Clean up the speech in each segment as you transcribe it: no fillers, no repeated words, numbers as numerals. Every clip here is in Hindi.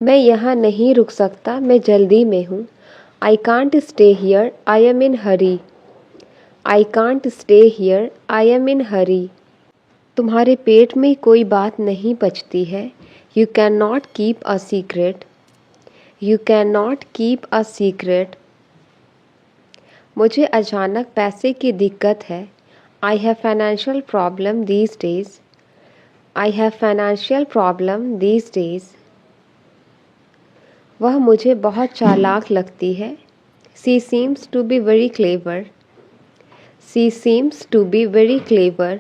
मैं यहाँ नहीं रुक सकता, मैं जल्दी में हूँ। I can't stay here, I am in hurry. I can't stay here, I am in hurry. तुम्हारे पेट में कोई बात नहीं पचती है। You can not keep a secret. You can not keep a secret. मुझे अचानक पैसे की दिक्कत है। I have financial problem these days. I have financial problem these days. वह मुझे बहुत चालाक लगती है। She seems to be very clever. C seems to be very clever.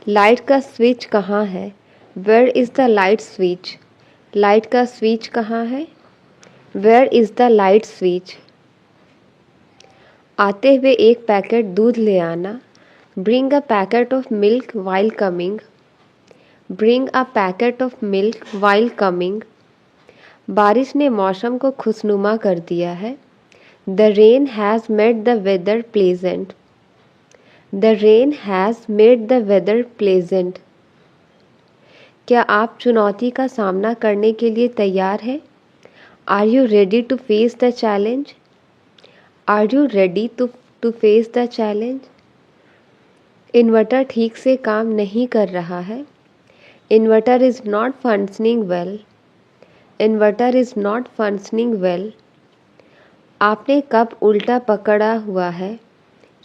Light का स्विच कहाँ है? Where is the light switch? Light का स्विच कहाँ है? Where is the light switch? आते हुए एक पैकेट दूध ले आना। Bring a packet of milk while coming. Bring a packet of milk while coming. बारिश ने मौसम को खुशनुमा कर दिया है। The rain has made the weather pleasant. The rain has made the weather pleasant. क्या आप चुनौती का सामना करने के लिए तैयार हैं? Are you ready to face the challenge? Are you ready to face the challenge? Inverter ठीक से काम नहीं कर रहा है। Inverter is not functioning well. Inverter is not functioning well. आपने कप उल्टा पकड़ा हुआ है।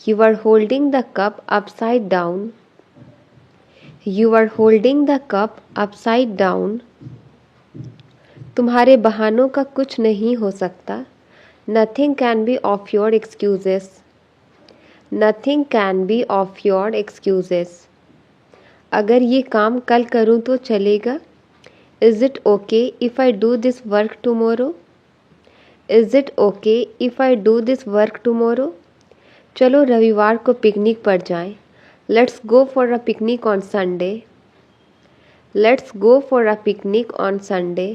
You are holding the cup upside down. You are holding the cup upside down. तुम्हारे बहानों का कुछ नहीं हो सकता। Nothing can be of your excuses. Nothing can be of your excuses. अगर ये काम कल करूँ तो चलेगा? Is it okay if I do this work tomorrow? Is it okay if I do this work tomorrow? चलो रविवार को पिकनिक पर जाएं। Let's go for a picnic on Sunday. Let's go for a picnic on Sunday.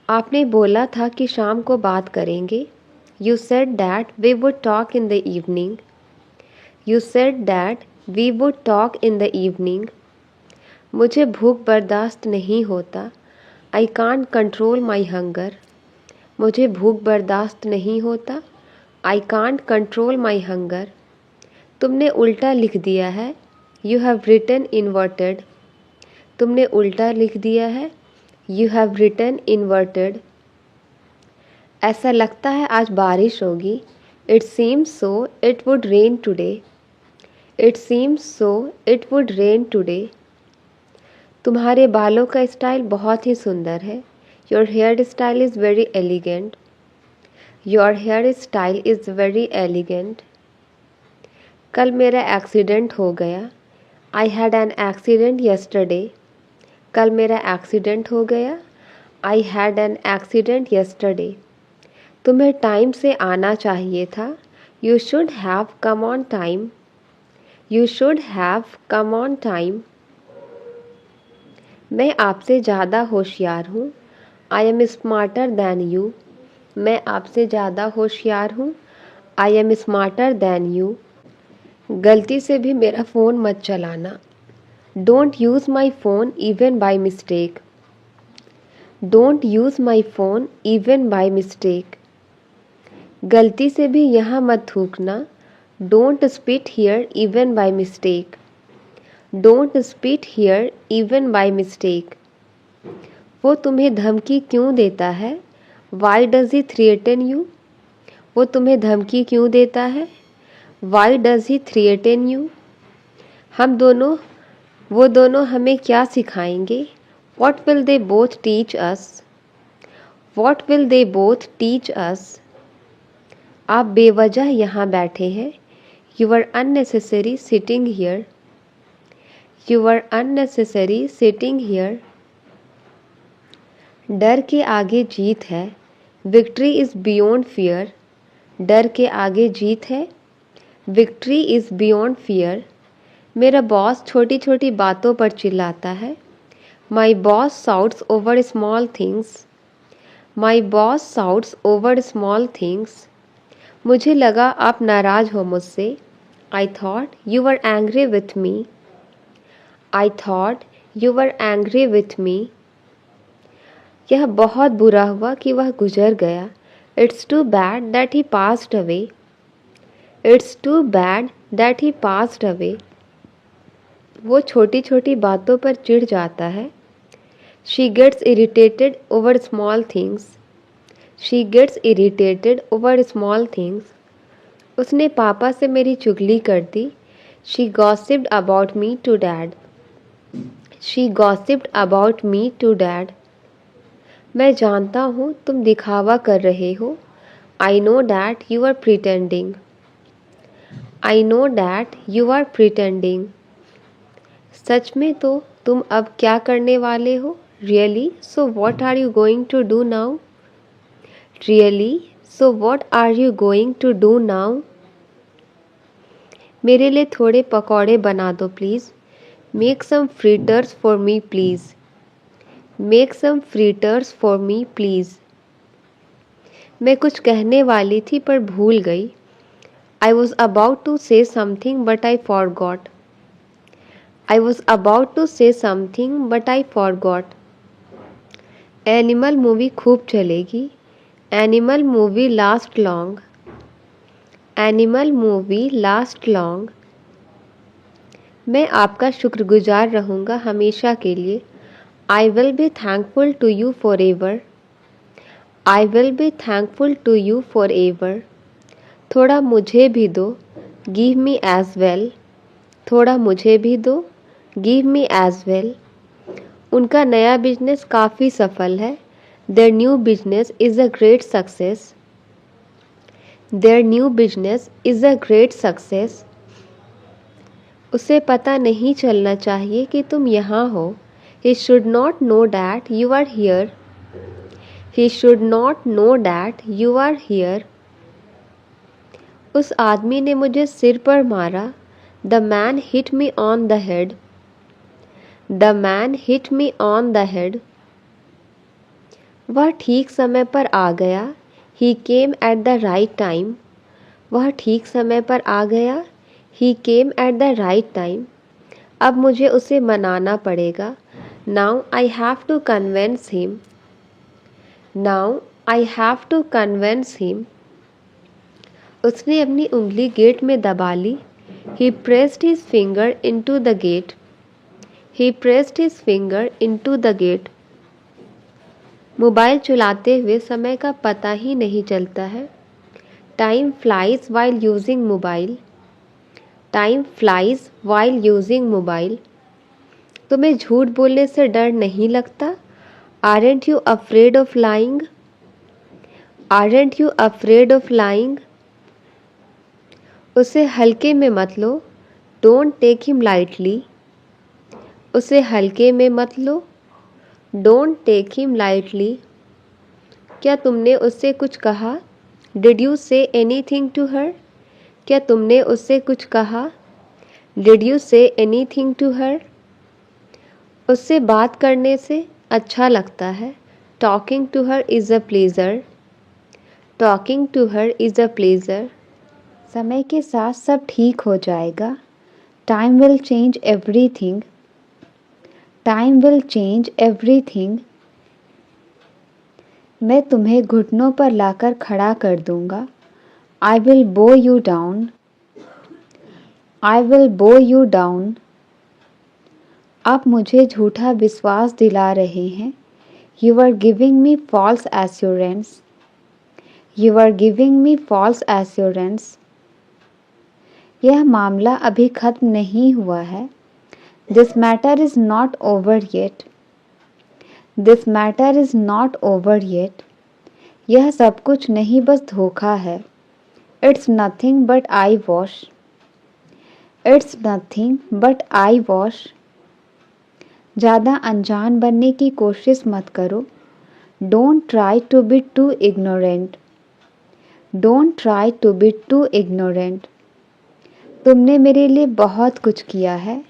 आपने बोला था कि शाम को बात करेंगे। You said that we would talk in the evening. You said that we would talk in the evening. मुझे भूख बर्दाश्त नहीं होता। I can't control my hunger. मुझे भूख बर्दाश्त नहीं होता। I can't control my hunger. तुमने उल्टा लिख दिया है। You have written inverted. तुमने उल्टा लिख दिया है। You have written inverted. ऐसा लगता है आज बारिश होगी। It seems so it would rain today. It seems so it would rain today. तुम्हारे बालों का स्टाइल बहुत ही सुंदर है। Your hair style is very elegant. Your hair style is very elegant. कल मेरा एक्सीडेंट हो गया। I had an accident yesterday. कल मेरा एक्सीडेंट हो गया। I had an accident yesterday. तुम्हें टाइम से आना चाहिए था। You should have come on time. You should have come on time. मैं आपसे ज़्यादा होशियार हूँ। I am smarter than you. मैं आपसे ज़्यादा होशियार हूँ। I am smarter than you. गलती से भी मेरा फ़ोन मत चलाना। Don't use my phone even by mistake. Don't use my phone even by mistake. गलती से भी यहाँ मत थूकना। Don't spit here even by mistake. Don't spit here even by mistake. वो तुम्हें धमकी क्यों देता है? Why does he threaten you? वो तुम्हें धमकी क्यों देता है? Why does he threaten you? वो दोनों हमें क्या सिखाएंगे? What will they both teach us? What will they both teach us? आप बेवजह यहाँ बैठे हैं। You are unnecessary sitting here. You are unnecessary sitting here. डर के आगे जीत है। Victory is beyond fear. डर के आगे जीत है। Victory is beyond fear. मेरा बॉस छोटी छोटी बातों पर चिल्लाता है। My boss shouts over small things. My boss shouts over small things. मुझे लगा आप नाराज़ हो मुझसे। I thought you were angry with me. I thought you were angry with me. यह बहुत बुरा हुआ कि वह गुजर गया। It's too bad that he passed away. It's too bad that he passed away. वो छोटी छोटी बातों पर चिढ़ जाता है। She gets irritated over small things. She gets irritated over small things. उसने पापा से मेरी चुगली कर दी। She gossiped about me to dad. She gossiped about me to dad. मैं जानता हूँ तुम दिखावा कर रहे हो। I know that you are pretending. I know that you are pretending. सच में तो तुम अब क्या करने वाले हो? Really so what are you going to do now? Really so what are you going to do now? मेरे लिए थोड़े पकौड़े बना दो please. Make some fritters for me please. Make some fritters for me please. मैं कुछ कहने वाली थी पर भूल गई। I was about to say something but I forgot. I was about to say something but I forgot. Animal movie खूब चलेगी। Animal movie last long. Animal movie last long. मैं आपका शुक्रगुजार रहूँगा हमेशा के लिए। I will be thankful to you forever. I will be thankful to you forever. थोड़ा मुझे भी दो। Give me as well. थोड़ा मुझे भी दो। Give me as well. उनका नया बिजनेस काफ़ी सफल है। Their new business is a great success. Their new business is a great success. उसे पता नहीं चलना चाहिए कि तुम यहाँ हो। He should not know that you are here. He should not know that you are here. उस आदमी ने मुझे सिर पर मारा। The man hit me on the head. The man hit me on the head. वह ठीक समय पर आ गया। He came at the right time. वह ठीक समय पर आ गया। He came at the right time. अब मुझे उसे मनाना पड़ेगा। Now I have to convince him. Now I have to convince him. उसने अपनी उंगली गेट में दबा ली। He pressed his finger into the gate. He pressed his finger into the gate. Mobile चलाते हुए समय का पता ही नहीं चलता है। Time flies while using mobile. Time flies while using mobile. तुम्हें झूठ बोलने से डर नहीं लगता? Aren't you afraid of lying? Aren't you afraid of lying? उसे हल्के में मत लो। Don't take him lightly. उसे हल्के में मत लो। Don't take him lightly. क्या तुमने उससे कुछ कहा? Did you say anything to her? क्या तुमने उससे कुछ कहा? Did you say anything to her? उससे बात करने से अच्छा लगता है। Talking to her is a pleasure. Talking to her is a pleasure. समय के साथ सब ठीक हो जाएगा। Time will change everything. Time will change everything. मैं तुम्हें घुटनों पर लाकर खड़ा कर दूंगा। I will bow you down. I will bow you down. आप मुझे झूठा विश्वास दिला रहे हैं। You are giving me false assurance. You are giving me false assurance. यह मामला अभी खत्म नहीं हुआ है। This matter is not over yet. This matter is not over yet. यह सब कुछ नहीं बस धोखा है। It's nothing but eyewash. It's nothing but eyewash. ज़्यादा अनजान बनने की कोशिश मत करो। Don't try to be too ignorant. Don't try to be too ignorant. तुमने मेरे लिए बहुत कुछ किया है।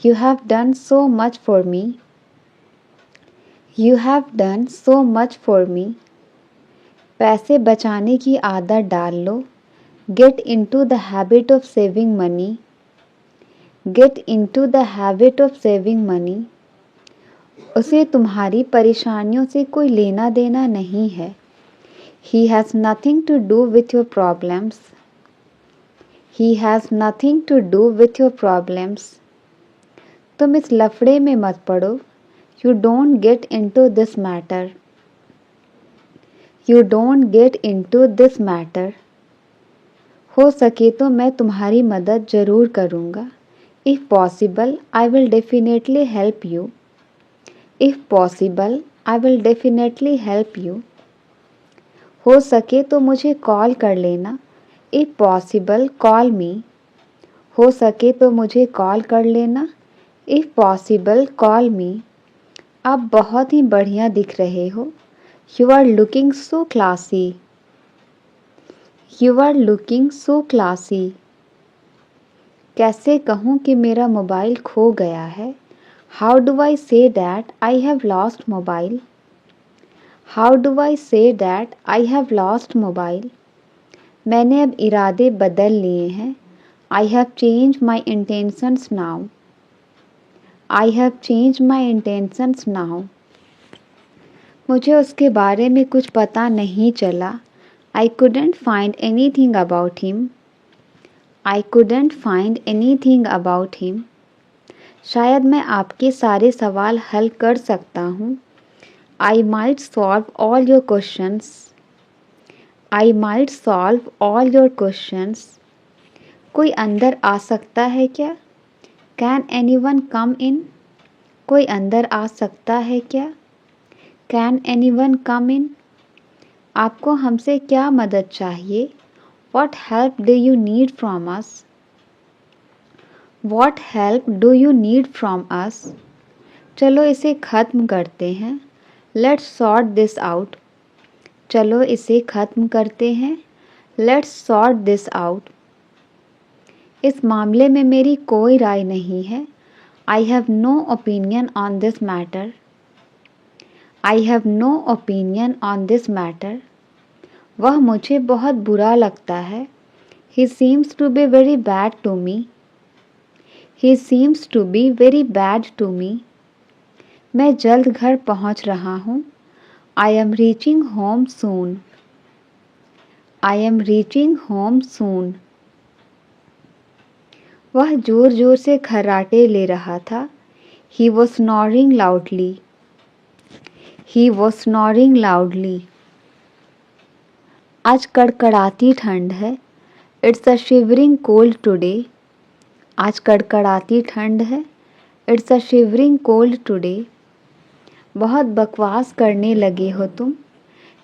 You have done so much for me. You have done so much for me. पैसे बचाने की आदत डाल लो। Get into the habit of saving money. Get into the habit of saving money. उसे तुम्हारी परेशानियों से कोई लेना देना नहीं है। He has nothing to do with your problems. He has nothing to do with your problems. तुम इस लफड़े में मत पड़ो। You don't get into this matter. You don't get into this matter. हो सके तो मैं तुम्हारी मदद ज़रूर करूँगा। If possible, I will definitely help you. If possible, I will definitely help you. हो सके तो मुझे कॉल कर लेना। If possible, call me. हो सके तो मुझे कॉल कर लेना। If possible, call me. आप बहुत ही बढ़िया दिख रहे हो। You are looking so classy. You are looking so classy. कैसे कहूँ कि मेरा मोबाइल खो गया है? How do I say that I have lost mobile? How do I say that I have lost mobile? मैंने अब इरादे बदल लिए हैं। I have changed my intentions now. I have changed my intentions now. मुझे उसके बारे में कुछ पता नहीं चला। I couldn't find anything about him. I couldn't find anything about him. शायद मैं आपके सारे सवाल हल कर सकता हूँ। I might solve all your questions. I might solve all your questions. कोई अंदर आ सकता है क्या? Can anyone come in? कोई अंदर आ सकता है क्या? Can anyone come in? आपको हमसे क्या मदद चाहिए? What help do you need from us? What help do you need from us? चलो इसे ख़त्म करते हैं। Let's sort this out. चलो इसे ख़त्म करते हैं। Let's sort this out. इस मामले में मेरी कोई राय नहीं है। I have no opinion on this matter. I have no opinion on this matter. वह मुझे बहुत बुरा लगता है। He seems to be very bad to me. He seems to be very bad to me. मैं जल्द घर पहुंच रहा हूँ। I am reaching home soon. I am reaching home soon. वह जोर जोर से खर्राटे ले रहा था। He was snoring loudly. He was snoring loudly. आज कड़कड़ाती ठंड है। It's a shivering cold today. आज कड़कड़ाती ठंड है। It's a shivering cold today. बहुत बकवास करने लगे हो तुम।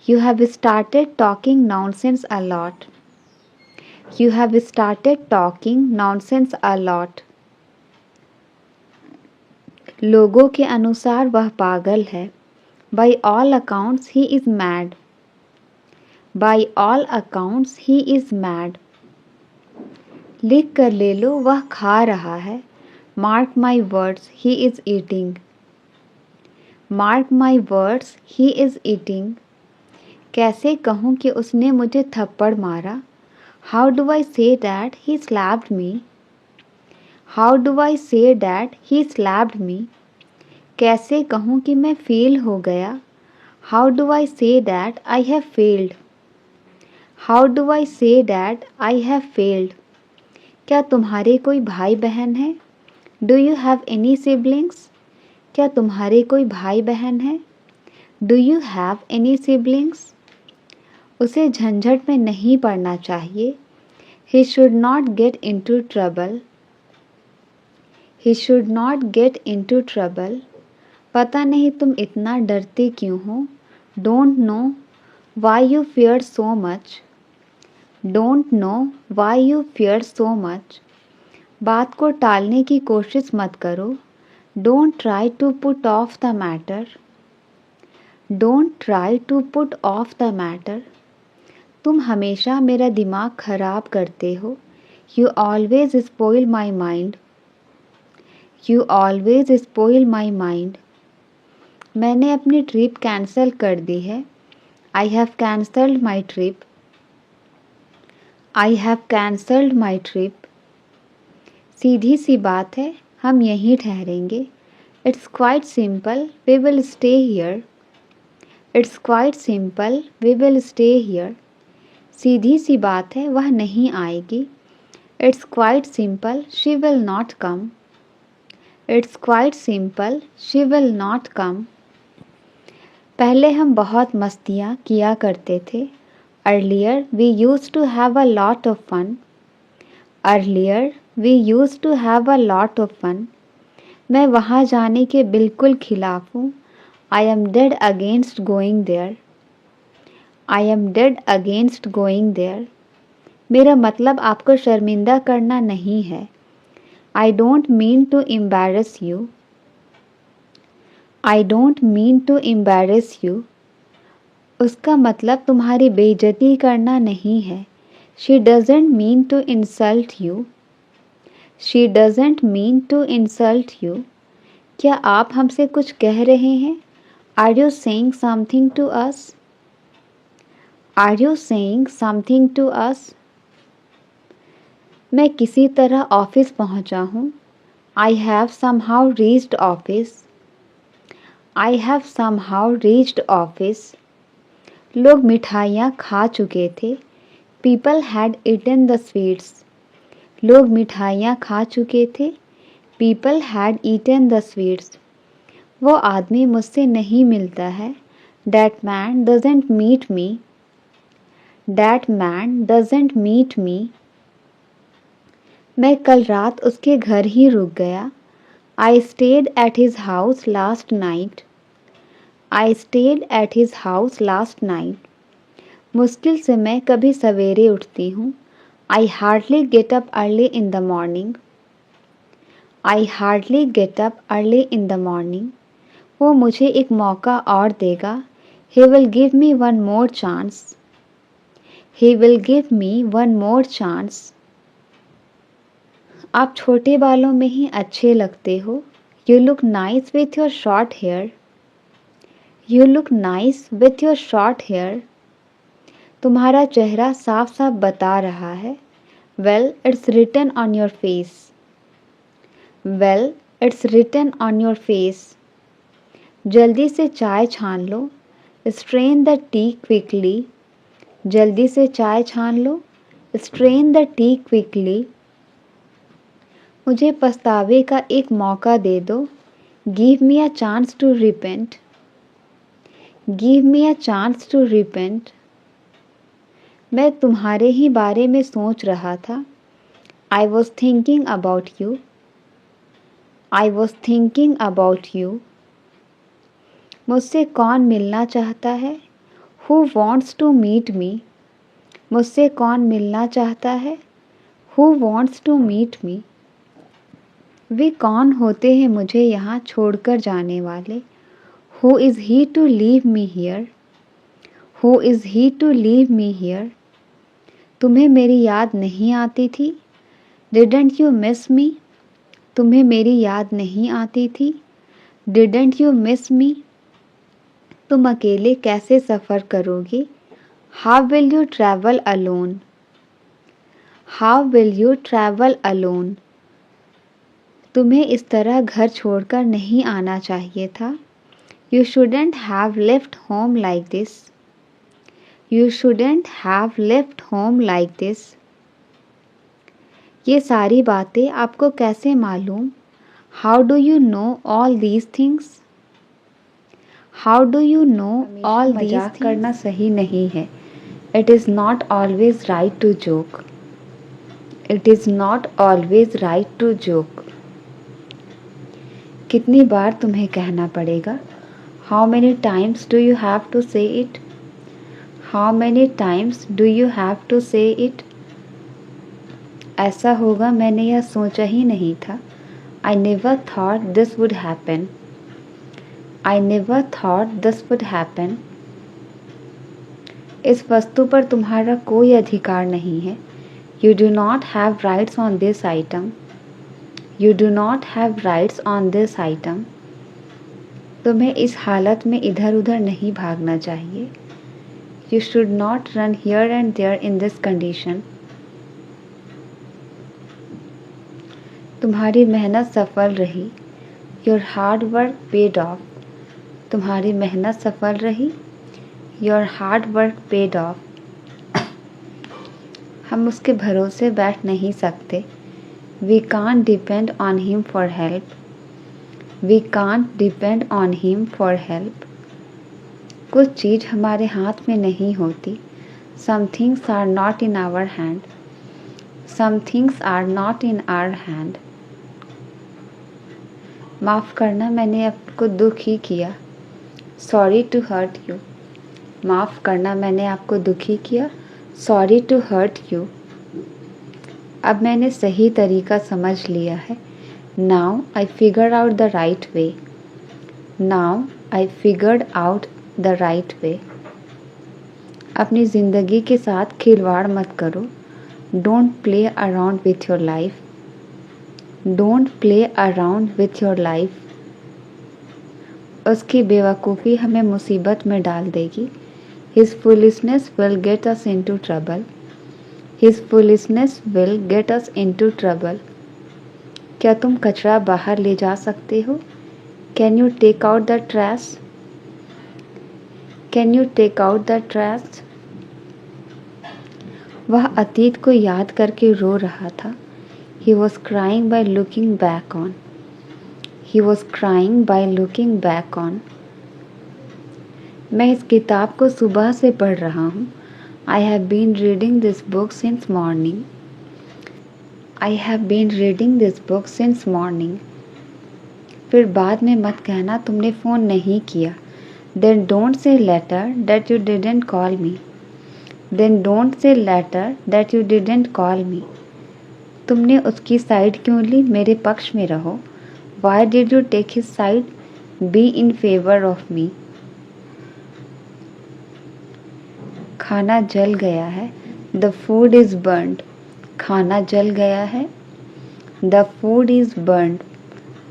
You have started talking nonsense a lot. You have started talking nonsense a lot. लोगों के अनुसार वह पागल है। By all accounts he is mad. By all accounts he is mad. लिख कर ले लो वह खा रहा है। Mark my words, he is eating. Mark my words, he is eating. कैसे कहूँ कि उसने मुझे थप्पड़ मारा? How do I say that he slapped me? How do I say that he slapped me? कैसे कहूँ कि मैं फेल हो गया? How do I say that I have failed? How do I say that I have failed? क्या तुम्हारे कोई भाई बहन है? Do you have any siblings? क्या तुम्हारे कोई भाई बहन है? Do you have any siblings? उसे झंझट में नहीं पड़ना चाहिए। He should not get into trouble. He should not get into trouble. पता नहीं तुम इतना डरते क्यों हो? Don't know why you fear so much. Don't know why you fear so much. बात को टालने की कोशिश मत करो। Don't try to put off the matter. Don't try to put off the matter. तुम हमेशा मेरा दिमाग खराब करते हो। You always spoil my mind. You always spoil my mind. मैंने अपनी ट्रिप कैंसिल कर दी है। I have cancelled my trip. I have cancelled my trip. सीधी सी बात है, हम यहीं ठहरेंगे। It's quite simple, we will stay here. It's quite simple, we will stay here. सीधी सी बात है, वह नहीं आएगी. It's quite simple, she will not come. It's quite simple, she will not come. पहले हम बहुत मस्तियाँ किया करते थे. Earlier we used to have a lot of fun. Earlier we used to have a lot of fun. मैं वहाँ जाने के बिल्कुल खिलाफ हूँ. I am dead against going there. I am dead against going there. मेरा मतलब आपको शर्मिंदा करना नहीं है. I don't mean to embarrass you. I don't mean to embarrass you. उसका मतलब तुम्हारी बेइज्जती करना नहीं है. She doesn't mean to insult you. She doesn't mean to insult you. क्या आप हमसे कुछ कह रहे हैं? Are you saying something to us? Are you saying something to us? मैं किसी तरह ऑफिस पहुंचा हूँ. I have somehow reached office. I have somehow reached office. लोग मिठाइयाँ खा चुके थे. People had eaten the sweets. लोग मिठाइयाँ खा चुके थे. People had eaten the sweets. वो आदमी मुझसे नहीं मिलता है. That man doesn't meet me. That man doesn't meet me. मैं कल रात उसके घर ही रुक गया. I stayed at his house last night. I stayed at his house last night. मुश्किल से मैं कभी सवेरे उठती हूँ. I hardly get up early in the morning. I hardly get up early in the morning. वो मुझे एक मौका और देगा. He will give me one more chance. He will give me one more chance. आप छोटे बालों में ही अच्छे लगते हो. You look nice with your short hair. You look nice with your short hair. तुम्हारा चेहरा साफ साफ बता रहा है. Well, it's written on your face. Well, it's written on your face. जल्दी से चाय छान लो. Strain the tea quickly. जल्दी से चाय छान लो. Strain the tea quickly. मुझे पछतावे का एक मौका दे दो. Give me a chance to repent. Give me a chance to repent. मैं तुम्हारे ही बारे में सोच रहा था. I was thinking about you. I was thinking about you. मुझसे कौन मिलना चाहता है? Who wants to meet me? मुझसे कौन मिलना चाहता है? Who wants to meet me? वे कौन होते हैं मुझे यहाँ छोड़कर जाने वाले? Who is he to leave me here? Who is he to leave me here? तुम्हें मेरी याद नहीं आती थी? Didn't you miss me? तुम्हें मेरी याद नहीं आती थी? Didn't you miss me? तुम अकेले कैसे सफ़र करोगे? How will you travel alone? How will you travel alone? तुम्हें इस तरह घर छोड़कर नहीं आना चाहिए था. You shouldn't have left home like this. You shouldn't have left home like this. ये सारी बातें आपको कैसे मालूम? How do you know all these things? How do you know all these things? मजाक करना सही नहीं है. It is not always right to joke. It is not always right to joke. कितनी बार तुम्हें कहना पड़ेगा? How many times do you have to say it? How many times do you have to say it? ऐसा होगा मैंने यह सोचा ही नहीं था. I never thought this would happen. I never thought this would happen. इस वस्तु पर तुम्हारा कोई अधिकार नहीं है. You do not have rights on this item. You do not have rights on this item. तुम्हें इस हालत में इधर उधर नहीं भागना चाहिए. You should not run here and there in this condition. तुम्हारी मेहनत सफल रही. Your hard work paid off, तुम्हारी मेहनत सफल रही। Your hard work paid off, हम उसके भरोसे बैठ नहीं सकते। We can't depend on him for help, we can't depend on him for help, कुछ चीज़ हमारे हाथ में नहीं होती। Some things are not in our hand, some things are not in our hand, माफ़ करना मैंने आपको दुख ही किया। सॉरी टू हर्ट यू, माफ़ करना मैंने आपको दुखी किया। सॉरी टू हर्ट यू, अब मैंने सही तरीका समझ लिया है। Now I figure out the right way, now I figured out the right way, अपनी ज़िंदगी के साथ खिलवाड़ मत करो। Don't play around with your life, don't play around with your life, उसकी बेवकूफ़ी हमें मुसीबत में डाल देगी। His foolishness will get us into trouble, His foolishness will get us into trouble, क्या तुम कचरा बाहर ले जा सकते हो? Can you take out the trash? Can you take out the trash? वह अतीत को याद करके रो रहा था। He was crying by looking back on, He was crying by looking back on, मैं इस किताब को सुबह से पढ़ रहा हूँ। I have been reading this book since morning, I have been reading this book since morning, फिर बाद में मत कहना तुमने फ़ोन नहीं किया। Then don't say later that you didn't call me, Then don't say later that you didn't call me, तुमने उसकी साइड क्यों ली, मेरे पक्ष में रहो। Why did you take his side? Be in favor of me, खाना जल गया है। The food is burnt, खाना जल गया है। The food is burnt,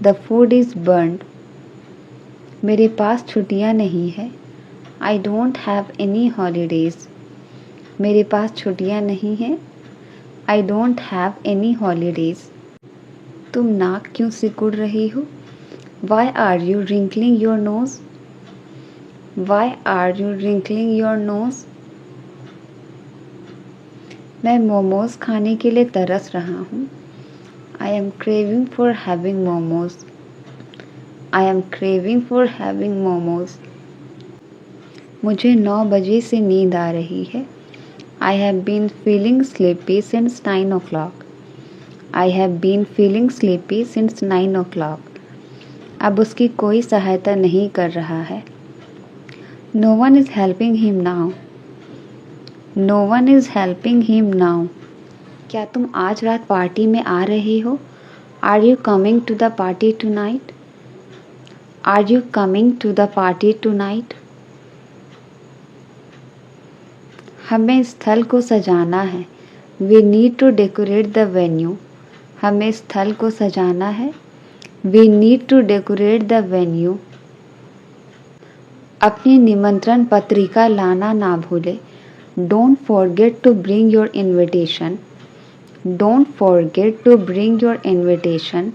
the food is burnt, मेरे पास छुट्टियाँ नहीं है। I don't have any holidays, मेरे पास छुट्टियाँ नहीं हैं। I don't have any holidays, तुम नाक क्यों सिकुड़ रही हो? Why are you wrinkling your nose? Why are you wrinkling your nose? मैं मोमोज खाने के लिए तरस रहा हूँ। I am craving for having momos, I am craving for having momos, मुझे 9 बजे से नींद आ रही है। I have been feeling sleepy since 9 o'clock, I have been feeling sleepy since 9 o'clock, अब उसकी कोई सहायता नहीं कर रहा है। No one is helping him now, No one is helping him now, क्या तुम आज रात पार्टी में आ रहे हो? Are you coming to the party tonight? Are you coming to the party tonight? हमें स्थल को सजाना है। We need to decorate the venue, हमें स्थल को सजाना है। We need to decorate the venue, अपनी निमंत्रण पत्रिका लाना ना भूले। Don't forget to bring your invitation, Don't forget to bring your invitation,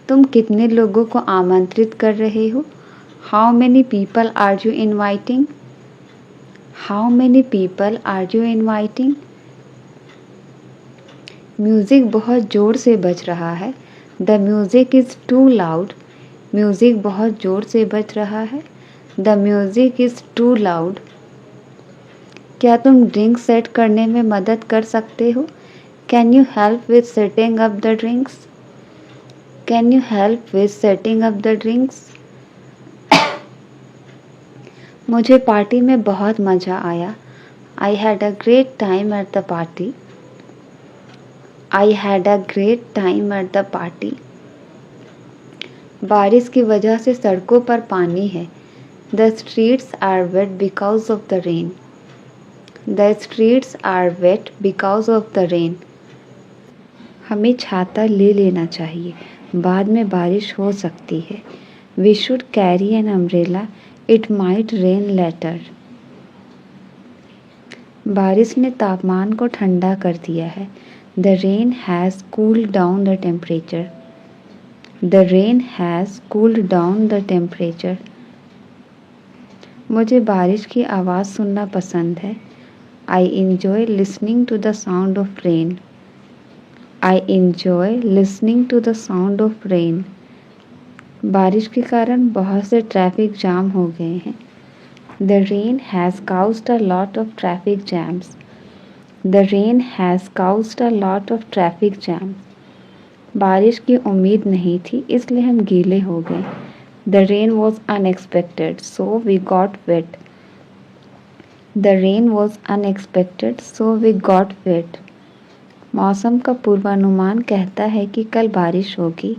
तुम कितने लोगों को आमंत्रित कर रहे हो? How many people are you inviting? How many people are you inviting? Music बहुत ज़ोर से बज रहा है। The music is too loud, music बहुत ज़ोर से बज रहा है। The music is too loud, क्या तुम ड्रिंक सेट करने में मदद कर सकते हो? Can you help with setting up the drinks? Can you help with setting up the drinks? मुझे पार्टी में बहुत मज़ा आया। I had a great time at the party, I had a great time at the party, बारिश की वजह से सड़कों पर पानी है। The streets are wet because of the rain, The streets are wet because of the rain, हमें छाता ले लेना चाहिए, बाद में बारिश हो सकती है। We should carry an umbrella, it might rain later, बारिश ने तापमान को ठंडा कर दिया है। The rain has cooled down the temperature, The rain has cooled down the temperature. मुझे बारिश की आवाज़ सुनना पसंद है. I enjoy listening to the sound of rain. I enjoy listening to the sound of rain. बारिश के कारण बहुत से ट्रैफिक जाम हो गए हैं. The rain has caused a lot of traffic jams. The rain has caused a lot of traffic jams. बारिश की उम्मीद नहीं थी इसलिए हम गीले हो गए. The rain was unexpected, so we got wet. The rain was unexpected, so we got wet. मौसम का पूर्वानुमान कहता है कि कल बारिश होगी.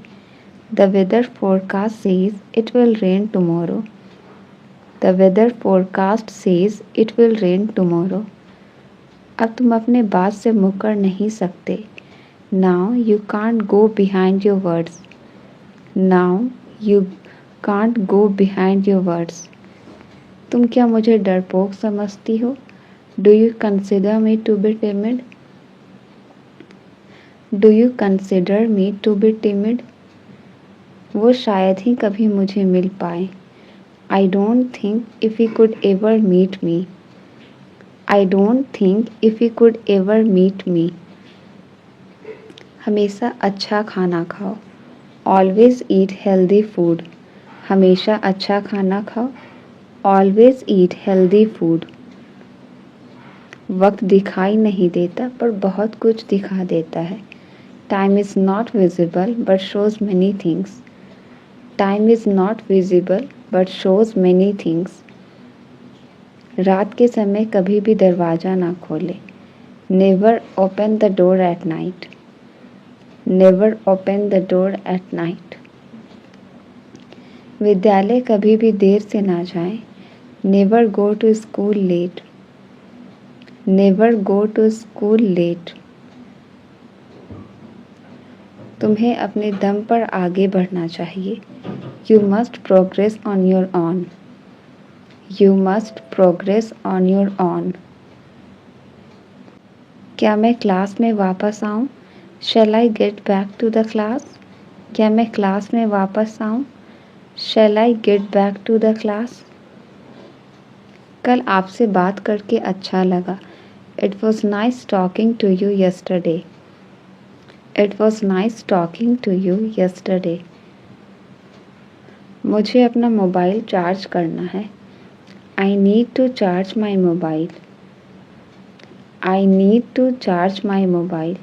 The weather forecast says it will rain tomorrow. The weather forecast says it will rain tomorrow. अब तुम अपने बात से मुकर नहीं सकते. Now you can't go behind your words. Now you can't go behind your words. तुम क्या मुझे डरपोक समझती हो? Do you consider me to be timid? Do you consider me to be timid? वो शायद ही कभी मुझे मिल पाए. I don't think if he could ever meet me. I don't think if he could ever meet me. हमेशा अच्छा खाना खाओ. Always eat healthy food. हमेशा अच्छा खाना खाओ. Always eat healthy food. वक्त दिखाई नहीं देता पर बहुत कुछ दिखा देता है. Time is not visible but shows many things. Time is not visible but shows many things. रात के समय कभी भी दरवाज़ा ना खोले. Never open the door at night. Never open the door at night. विद्यालय कभी भी देर से ना जाएं. Never go to school late. Never go to school late. तुम्हें अपने दम पर आगे बढ़ना चाहिए. You must progress on your own. You must progress on your own. क्या मैं क्लास में वापस आऊं? Shall I get back to the class? क्या मैं क्लास में वापस आऊं? Shall I get back to the class? कल आपसे बात करके अच्छा लगा. It was nice talking to you yesterday. It was nice talking to you yesterday. मुझे अपना मोबाइल चार्ज करना है. I need to charge my mobile. I need to charge my mobile.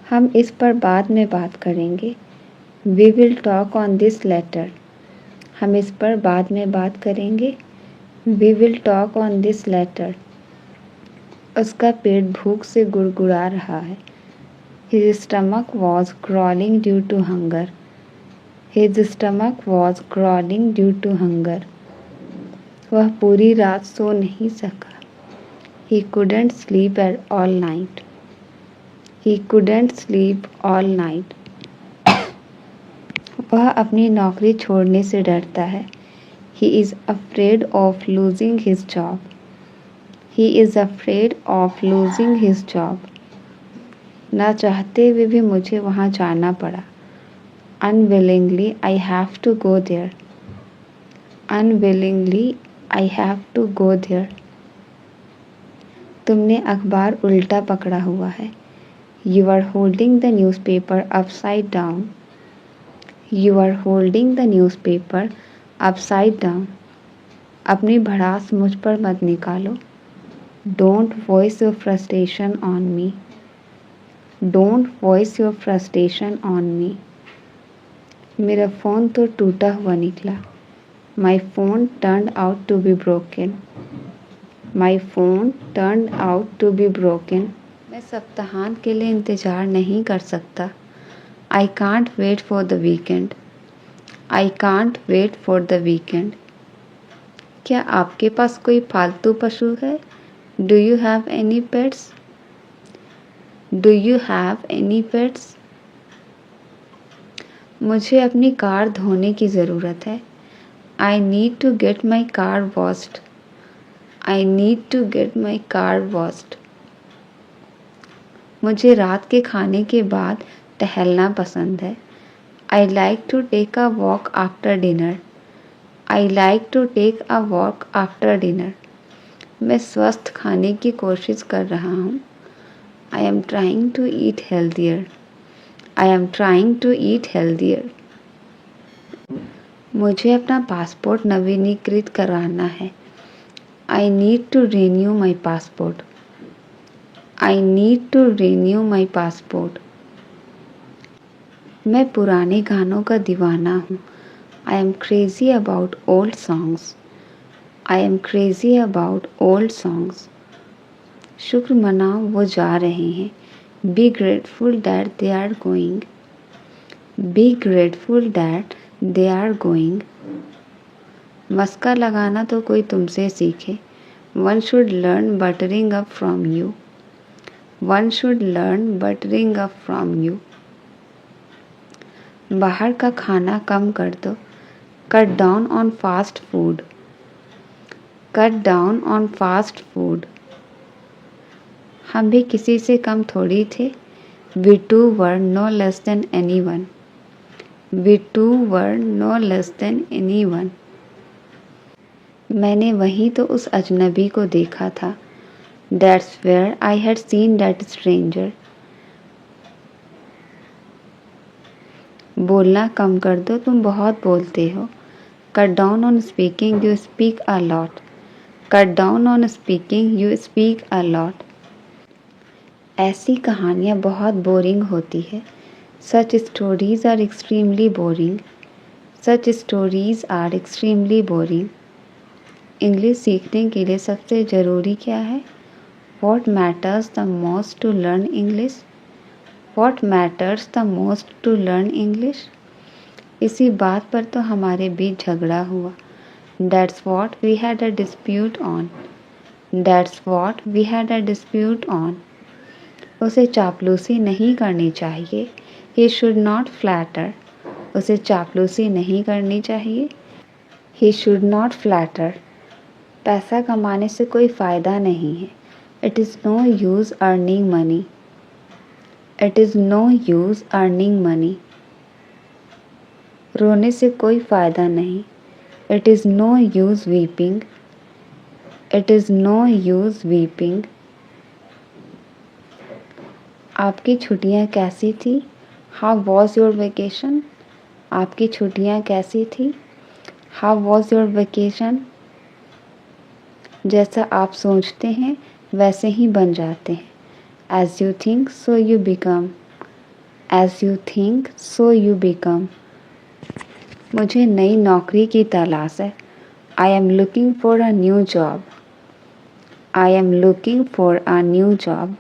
हम इस पर बाद में बात करेंगे. We will talk on this later. हम इस पर बाद में बात करेंगे. We will talk on this later. उसका पेट भूख से गुड़गुड़ा रहा है. His stomach was growling due to hunger. His stomach was growling due to hunger. वह पूरी रात सो नहीं सका. He couldn't sleep all night. He couldn't sleep all night. वह अपनी नौकरी छोड़ने से डरता है. He is afraid of losing his job. He is afraid of losing his job. ना चाहते हुए भी मुझे वहाँ जाना पड़ा. Unwillingly I have to go there. Unwillingly I have to go there. तुमने अखबार उल्टा पकड़ा हुआ है. You are holding the newspaper upside down. You are holding the newspaper upside down. अपनी भड़ास मुझ पर मत निकालो. Don't voice your frustration on me. Don't voice your frustration on me. मेरा फ़ोन तो टूटा हुआ निकला. My phone turned out to be broken. My phone turned out to be broken. मैं सप्ताहांत के लिए इंतज़ार नहीं कर सकता. I can't wait for the weekend. I can't wait for the weekend. क्या आपके पास कोई पालतू पशु है? Do you have any pets? Do you have any pets? मुझे अपनी कार धोने की ज़रूरत है. I need to get my car washed. I need to get my car washed. मुझे रात के खाने के बाद टहलना पसंद है। I like to take a walk after dinner. I like to take a walk after dinner. मैं स्वस्थ खाने की कोशिश कर रहा हूँ। I am trying to eat healthier. I am trying to eat healthier. मुझे अपना पासपोर्ट नवीनीकृत कराना है। I need to renew my passport. I need to renew my passport. मैं पुराने गानों का दीवाना हूँ। I am crazy about old songs. I am crazy about old songs. शुक्र मनाओ वो जा रहे हैं। Be grateful that they are going. Be grateful that they are going. मस्का लगाना तो कोई तुमसे सीखे। One should learn buttering up from you. One should learn buttering up from you. बाहर का खाना कम कर दो। Cut down on fast food. Cut down on fast food. हम भी किसी से कम थोड़ी थे। We too were no less than anyone. We too were no less than anyone. मैंने वहीं तो उस अजनबी को देखा था। That's where I had seen that stranger. बोलना कम कर दो, तुम बहुत बोलते हो। Cut down on speaking, you speak a lot. Cut down on speaking, you speak a lot. ऐसी कहानियाँ बहुत बोरिंग होती है। Such stories are extremely boring. Such stories are extremely boring. English सीखने के लिए सबसे ज़रूरी क्या है? What matters the most to learn English? What matters the most to learn English? इसी बात पर तो हमारे बीच झगड़ा हुआ। That's what we had a dispute on. That's what we had a dispute on. उसे चापलूसी नहीं करनी चाहिए। He should not flatter. उसे चापलूसी नहीं करनी चाहिए। He should not flatter. पैसा कमाने से कोई फ़ायदा नहीं है। It is no use earning money. It is no use earning money. रोने से कोई फ़ायदा नहीं। It is no use weeping. It is no use weeping. आपकी छुट्टियाँ कैसी थी? How was your vacation? आपकी छुट्टियाँ कैसी थी? How was your vacation? जैसा आप सोचते हैं वैसे ही बन जाते हैं। As you think, so you become. As you think, so you become. मुझे नई नौकरी की तलाश है। I am looking for a new job. I am looking for a new job.